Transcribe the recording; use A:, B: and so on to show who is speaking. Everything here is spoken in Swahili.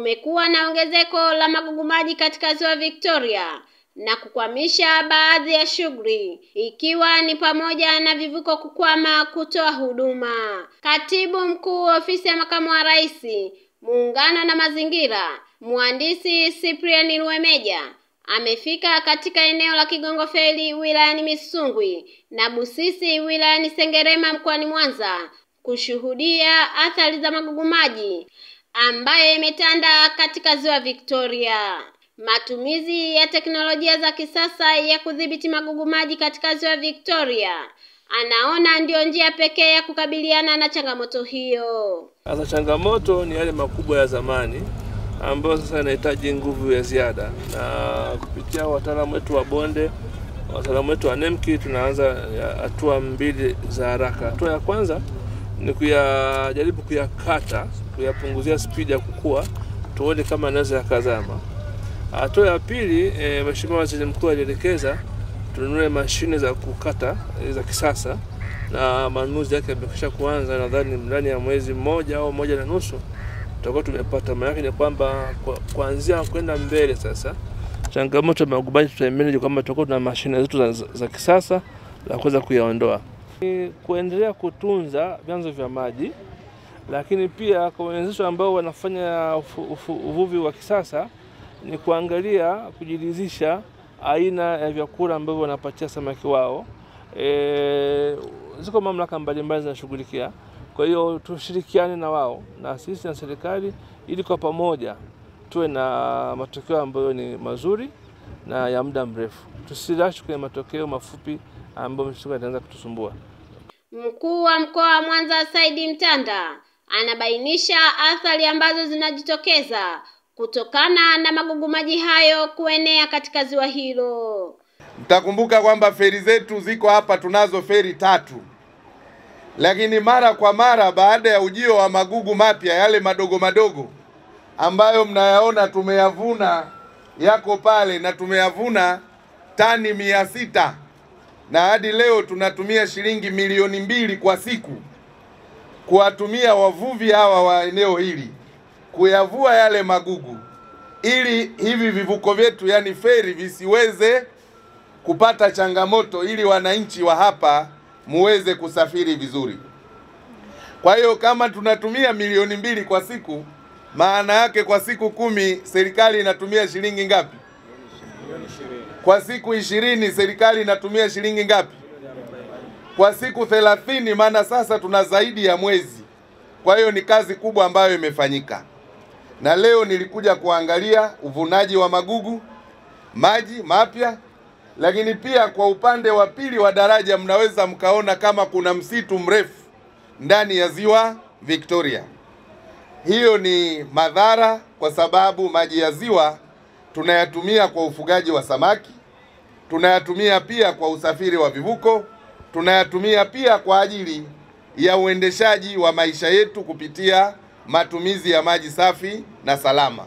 A: kumekuwa na ongezeko la magugu maji katika ziwa Victoria na kukwamisha baadhi ya shughuli, ikiwa ni pamoja na vivuko kukwama kutoa huduma. Katibu mkuu ofisi ya makamu wa rais, muungano na mazingira, mhandisi Cyprian Luemeja amefika katika eneo la Kigongo Feri wilayani Misungwi na Busisi wilayani Sengerema mkoani Mwanza kushuhudia athari za magugu maji ambayo imetanda katika ziwa Victoria. Matumizi ya teknolojia za kisasa ya kudhibiti magugu maji katika ziwa Victoria anaona ndio njia pekee ya kukabiliana na changamoto hiyo.
B: Sasa changamoto ni yale makubwa ya zamani ambayo sasa yanahitaji nguvu ya ziada, na kupitia wataalamu wetu wa bonde, wataalamu wetu wa NEMKI, tunaanza hatua mbili za haraka. Hatua ya kwanza ni kujaribu kuyakata, kuyapunguzia speed ya kukua, tuone kama yanaweza yakazama. Hatua ya pili, Mheshimiwa Waziri Mkuu alielekeza tununue mashine za kukata za kisasa, na manunuzi yake yamekwisha kuanza. Nadhani ndani ya mwezi mmoja au moja na nusu tutakuwa tumepata. Maana ni kwamba kuanzia kwenda mbele sasa changamoto ya magugu maji tutaimanage kwamba tutakuwa na mashine zetu za kisasa za kuweza kuyaondoa. Kuendelea kutunza vyanzo vya maji, lakini pia kwa wenzetu ambao wanafanya uvuvi wa kisasa ni kuangalia kujiridhisha aina ya vyakula ambavyo wanapatia samaki wao. Ziko mamlaka mbalimbali zinashughulikia. Kwa hiyo tushirikiane na wao na sisi na serikali ili kwa pamoja tuwe na matokeo ambayo ni mazuri na ya muda mrefu. Tusilashi kwenye matokeo mafupi ambayo yataanza kutusumbua.
A: Mkuu wa mkoa wa Mwanza Saidi Mtanda anabainisha athari ambazo zinajitokeza kutokana na magugu maji hayo kuenea katika ziwa hilo.
C: Mtakumbuka kwamba feri zetu ziko hapa, tunazo feri 3. Lakini mara kwa mara baada ya ujio wa magugu mapya yale madogo madogo ambayo mnayaona tumeyavuna yako pale, na tumeyavuna tani 600, na hadi leo tunatumia shilingi milioni 2 kwa siku kuwatumia wavuvi hawa wa eneo hili kuyavua yale magugu, ili hivi vivuko vyetu yani feri visiweze kupata changamoto, ili wananchi wa hapa muweze kusafiri vizuri. Kwa hiyo kama tunatumia milioni 2 kwa siku, maana yake kwa siku 10 serikali inatumia shilingi ngapi? Kwa siku 20 serikali inatumia shilingi ngapi? Kwa siku 30, maana sasa tuna zaidi ya mwezi. Kwa hiyo ni kazi kubwa ambayo imefanyika. Na leo nilikuja kuangalia uvunaji wa magugu maji mapya, lakini pia kwa upande wa pili wa daraja mnaweza mkaona kama kuna msitu mrefu ndani ya ziwa Victoria. Hiyo ni madhara kwa sababu maji ya ziwa tunayatumia kwa ufugaji wa samaki, tunayatumia pia kwa usafiri wa vivuko, tunayatumia pia kwa ajili ya uendeshaji wa maisha yetu kupitia matumizi ya maji safi na salama.